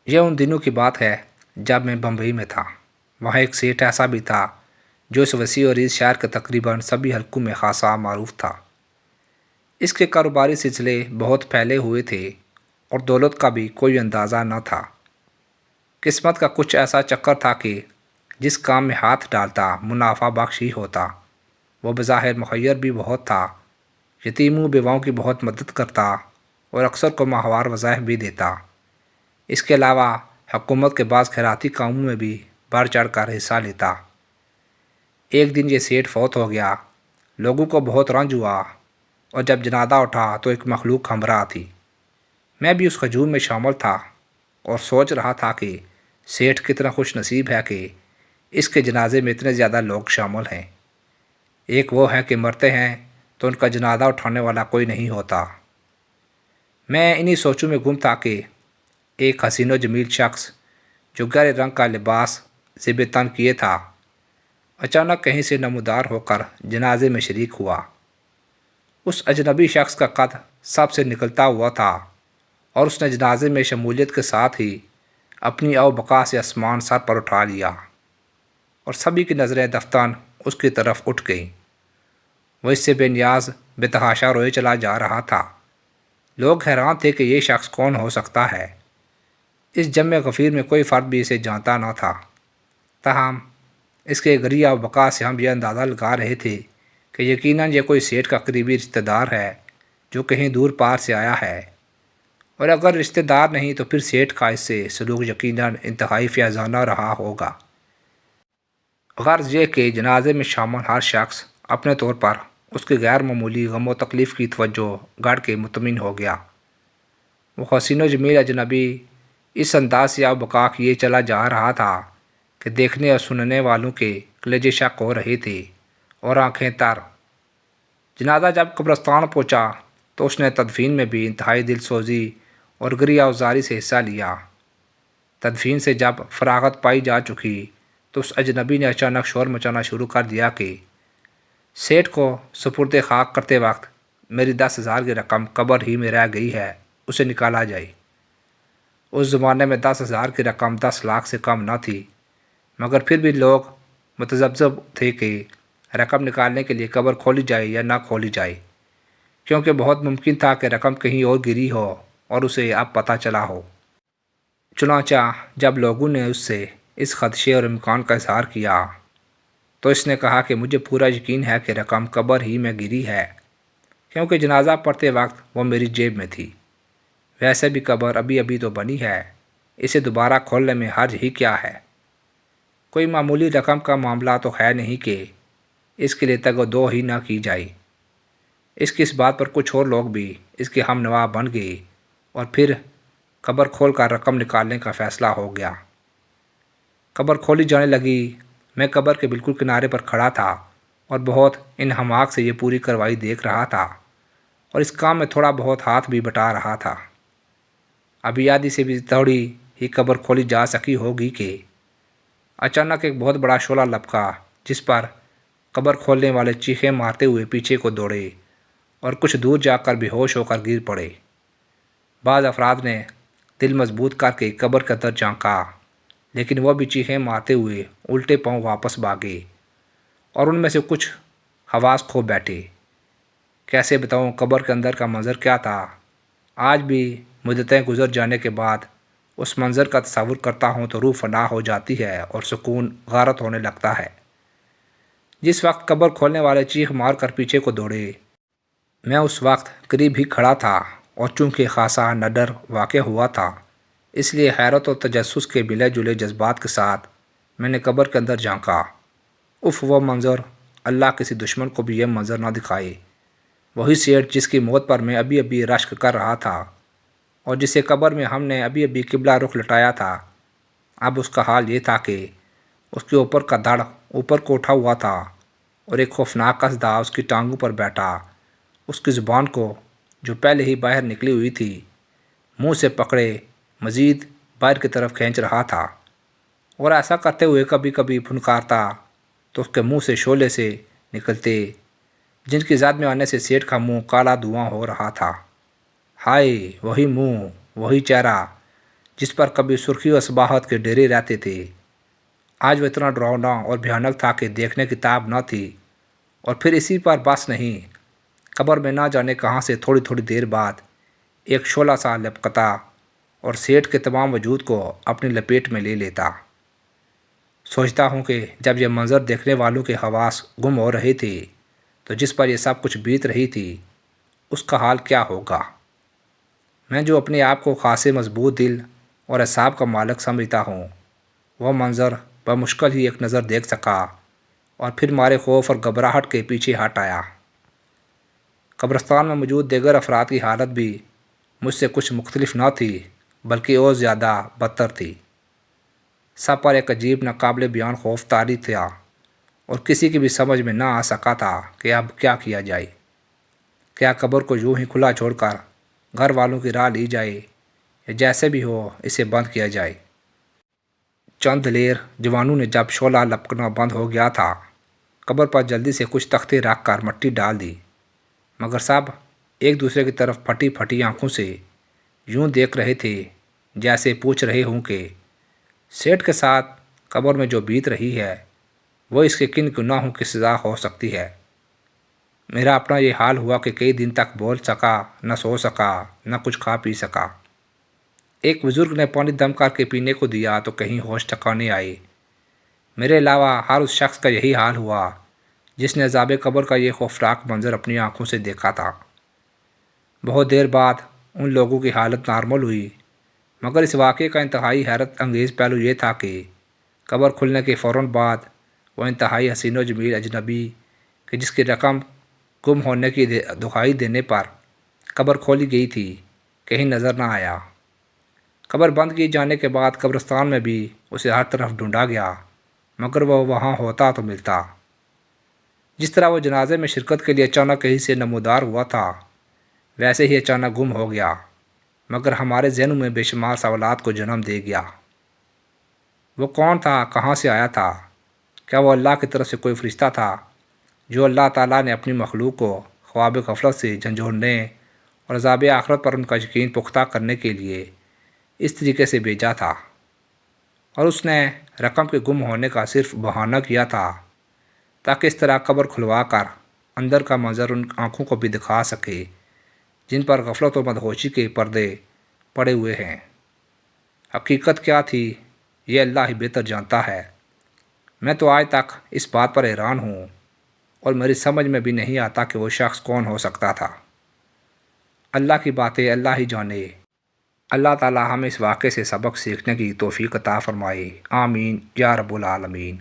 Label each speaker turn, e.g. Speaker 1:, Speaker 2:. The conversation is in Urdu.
Speaker 1: یہ ان دنوں کی بات ہے جب میں بمبئی میں تھا۔ وہاں ایک سیٹ ایسا بھی تھا جو اس وسیع اور عریض شہر کے تقریباً سبھی حلقوں میں خاصا معروف تھا۔ اس کے کاروباری سلسلے بہت پھیلے ہوئے تھے اور دولت کا بھی کوئی اندازہ نہ تھا۔ قسمت کا کچھ ایسا چکر تھا کہ جس کام میں ہاتھ ڈالتا منافع بخش ہی ہوتا۔ وہ بظاہر مخیر بھی بہت تھا، یتیموں بیواؤں کی بہت مدد کرتا اور اکثر کو ماہوار وظائف بھی دیتا۔ اس کے علاوہ حکومت کے بعض خیراتی کاموں میں بھی بڑھ چڑھ کر حصہ لیتا۔ ایک دن یہ سیٹ فوت ہو گیا۔ لوگوں کو بہت رنج ہوا اور جب جنازہ اٹھا تو ایک مخلوق ہمراہ تھی۔ میں بھی اس ہجوم میں شامل تھا اور سوچ رہا تھا کہ سیٹھ کتنا خوش نصیب ہے کہ اس کے جنازے میں اتنے زیادہ لوگ شامل ہیں۔ ایک وہ ہے کہ مرتے ہیں تو ان کا جنازہ اٹھانے والا کوئی نہیں ہوتا۔ میں انہی سوچوں میں گم تھا کہ ایک حسین و جمیل شخص جو گہرے رنگ کا لباس زیب تن کیے تھا اچانک کہیں سے نمودار ہو کر جنازے میں شریک ہوا۔ اس اجنبی شخص کا قد سب سے نکلتا ہوا تھا اور اس نے جنازے میں شمولیت کے ساتھ ہی اپنی اوبقا سے آسمان سر پر اٹھا لیا اور سبھی کی نظریں دفتن اس کی طرف اٹھ گئیں۔ وہ اس سے بے نیاز بے تحاشا روئے چلا جا رہا تھا۔ لوگ حیران تھے کہ یہ شخص کون ہو سکتا ہے۔ اس جمع غفیر میں کوئی فرد بھی اسے جانتا نہ تھا، تاہم اس کے گریہ و بقا سے ہم یہ اندازہ لگا رہے تھے کہ یقیناً یہ کوئی سیٹھ کا قریبی رشتہ دار ہے جو کہیں دور پار سے آیا ہے، اور اگر رشتہ دار نہیں تو پھر سیٹھ کا اس سے سلوک یقیناً انتہائی فیاضانہ رہا ہوگا۔ غرض یہ کہ جنازے میں شامل ہر شخص اپنے طور پر اس کی غیر معمولی غم و تکلیف کی توجہ گڑھ کے مطمئن ہو گیا۔ وہ حسین و جمیل اجنبی اس انداز سے بقا کیے چلا جا رہا تھا کہ دیکھنے اور سننے والوں کے کلیجے شک ہو رہے تھے اور آنکھیں تر۔ جنازہ جب قبرستان پہنچا تو اس نے تدفین میں بھی انتہائی دل سوزی اور گریہ وزاری سے حصہ لیا۔ تدفین سے جب فراغت پائی جا چکی تو اس اجنبی نے اچانک شور مچانا شروع کر دیا کہ سیٹھ کو سپرد خاک کرتے وقت میری 10,000 کی رقم قبر ہی میں رہ گئی ہے، اسے نکالا جائے۔ اس زمانے میں 10,000 کی رقم 10 لاکھ سے کم نہ تھی، مگر پھر بھی لوگ متذبذب تھے کہ رقم نکالنے کے لیے قبر کھولی جائے یا نہ کھولی جائے، کیونکہ بہت ممکن تھا کہ رقم کہیں اور گری ہو اور اسے اب پتہ چلا ہو۔ چنانچہ جب لوگوں نے اس سے اس خدشے اور امکان کا اظہار کیا تو اس نے کہا کہ مجھے پورا یقین ہے کہ رقم قبر ہی میں گری ہے، کیونکہ جنازہ پڑھتے وقت وہ میری جیب میں تھی۔ ویسے بھی قبر ابھی ابھی تو بنی ہے، اسے دوبارہ کھولنے میں حرج ہی کیا ہے۔ کوئی معمولی رقم کا معاملہ تو ہے نہیں کہ اس کے لیے تگ و دو ہی نہ کی جائے۔ اس کی اس بات پر کچھ اور لوگ بھی اس کے ہم نوا بن گئے اور پھر قبر کھول کر رقم نکالنے کا فیصلہ ہو گیا۔ قبر کھولی جانے لگی۔ میں قبر کے بالکل کنارے پر کھڑا تھا اور بہت انہماک سے یہ پوری کارروائی دیکھ رہا تھا اور اس کام میں تھوڑا بہت ہاتھ بھی بٹا رہا تھا۔ ابھی آدھی سے بھی تھوڑی ہی قبر کھولی جا سکی ہوگی کہ اچانک ایک بہت بڑا شعلہ لپکا، جس پر قبر کھولنے والے چیخیں مارتے ہوئے پیچھے کو دوڑے اور کچھ دور جا کر بے ہوش ہو کر گر پڑے۔ بعض افراد نے دل مضبوط کر کے قبر کے اندر جھانکا، لیکن وہ بھی چیخیں مارتے ہوئے الٹے پاؤں واپس بھاگے اور ان میں سے کچھ حواس کھو بیٹھے۔ کیسے بتاؤں قبر کے اندر کا منظر کیا تھا؟ آج بھی مدتیں گزر جانے کے بعد اس منظر کا تصور کرتا ہوں تو روح فنا ہو جاتی ہے اور سکون غارت ہونے لگتا ہے۔ جس وقت قبر کھولنے والے چیخ مار کر پیچھے کو دوڑے، میں اس وقت قریب ہی کھڑا تھا اور چونکہ خاصا نڈر واقع ہوا تھا، اس لیے حیرت اور تجسس کے ملے جلے جذبات کے ساتھ میں نے قبر کے اندر جھانکا۔ اف وہ منظر! اللہ کسی دشمن کو بھی یہ منظر نہ دکھائے۔ وہی سیٹھ جس کی موت پر میں ابھی ابھی رشک کر رہا تھا اور جسے قبر میں ہم نے ابھی ابھی قبلہ رخ لٹایا تھا، اب اس کا حال یہ تھا کہ اس کے اوپر کا دھڑ اوپر کو اٹھا ہوا تھا اور ایک خوفناک اژدھا اس کی ٹانگوں پر بیٹھا، اس کی زبان کو جو پہلے ہی باہر نکلی ہوئی تھی منہ سے پکڑے مزید باہر کی طرف کھینچ رہا تھا، اور ایسا کرتے ہوئے کبھی کبھی پھنکارتا تو اس کے منہ سے شعلے سے نکلتے جن کی زد میں آنے سے سیٹھ کا منہ کالا دھواں ہو رہا تھا۔ ہائے! وہی منہ، وہی چہرہ جس پر کبھی سرخی و صباحت کے ڈیرے رہتے تھے، آج وہ اتنا ڈراؤنا اور بھیانک تھا کہ دیکھنے کی تاب نہ تھی۔ اور پھر اسی پر بس نہیں، قبر میں نہ جانے کہاں سے تھوڑی تھوڑی دیر بعد ایک شعلہ سا لپکتا اور سیٹھ کے تمام وجود کو اپنی لپیٹ میں لے لیتا۔ سوچتا ہوں کہ جب یہ منظر دیکھنے والوں کے حواس گم ہو رہے تھے تو جس پر یہ سب کچھ بیت رہی تھی اس کا حال کیا ہوگا۔ میں جو اپنے آپ کو خاصے مضبوط دل اور اعصاب کا مالک سمجھتا ہوں، وہ منظر بمشکل ہی ایک نظر دیکھ سکا اور پھر مارے خوف اور گھبراہٹ کے پیچھے ہٹ آیا۔ قبرستان میں موجود دیگر افراد کی حالت بھی مجھ سے کچھ مختلف نہ تھی، بلکہ اور زیادہ بدتر تھی۔ سب پر ایک عجیب ناقابل بیان خوف طاری تھا اور کسی کی بھی سمجھ میں نہ آ سکا تھا کہ اب کیا کیا جائے۔ کیا قبر کو یوں ہی کھلا چھوڑ کر گھر والوں کی راہ لی جائے یا جیسے بھی ہو اسے بند کیا جائے۔ چند دلیر جوانوں نے جب شعلہ لپکنا بند ہو گیا تھا، قبر پر جلدی سے کچھ تختے رکھ کر مٹی ڈال دی، مگر سب ایک دوسرے کی طرف پھٹی پھٹی آنکھوں سے یوں دیکھ رہے تھے جیسے پوچھ رہے ہوں کہ سیٹھ کے ساتھ قبر میں جو بیت رہی ہے وہ اس کے کن گناہوں کی سزا ہو سکتی ہے۔ میرا اپنا یہ حال ہوا کہ کئی دن تک بول سکا نہ سو سکا نہ کچھ کھا پی سکا۔ ایک بزرگ نے پانی دم کر کے پینے کو دیا تو کہیں ہوش ٹھکانے آئے۔ میرے علاوہ ہر اس شخص کا یہی حال ہوا جس نے عذاب قبر کا یہ خوفناک منظر اپنی آنکھوں سے دیکھا تھا۔ بہت دیر بعد ان لوگوں کی حالت نارمل ہوئی، مگر اس واقعے کا انتہائی حیرت انگیز پہلو یہ تھا کہ قبر کھلنے کے فوراً بعد وہ انتہائی حسین و جمیل اجنبی کہ جس کی رقم گم ہونے کی دہائی دینے پر قبر کھولی گئی تھی کہیں نظر نہ آیا۔ قبر بند کیے جانے کے بعد قبرستان میں بھی اسے ہر طرف ڈھونڈا گیا، مگر وہ وہاں ہوتا تو ملتا۔ جس طرح وہ جنازے میں شرکت کے لیے اچانک کہیں سے نمودار ہوا تھا، ویسے ہی اچانک گم ہو گیا، مگر ہمارے ذہنوں میں بے شمار سوالات کو جنم دے گیا۔ وہ کون تھا؟ کہاں سے آیا تھا؟ کیا وہ اللہ کی طرف سے کوئی فرشتہ تھا جو اللہ تعالیٰ نے اپنی مخلوق کو خواب غفلت سے جھنجھوڑنے اور عذاب آخرت پر ان کا یقین پختہ کرنے کے لیے اس طریقے سے بھیجا تھا، اور اس نے رقم کے گم ہونے کا صرف بہانہ کیا تھا تاکہ اس طرح قبر کھلوا کر اندر کا منظر ان آنکھوں کو بھی دکھا سکے جن پر غفلت و مدہوشی کے پردے پڑے ہوئے ہیں۔ حقیقت کیا تھی یہ اللہ ہی بہتر جانتا ہے۔ میں تو آج تک اس بات پر حیران ہوں اور میری سمجھ میں بھی نہیں آتا کہ وہ شخص کون ہو سکتا تھا۔ اللہ کی باتیں اللہ ہی جانے۔ اللہ تعالی ہمیں اس واقعے سے سبق سیکھنے کی توفیق عطا فرمائے، آمین یا رب العالمین۔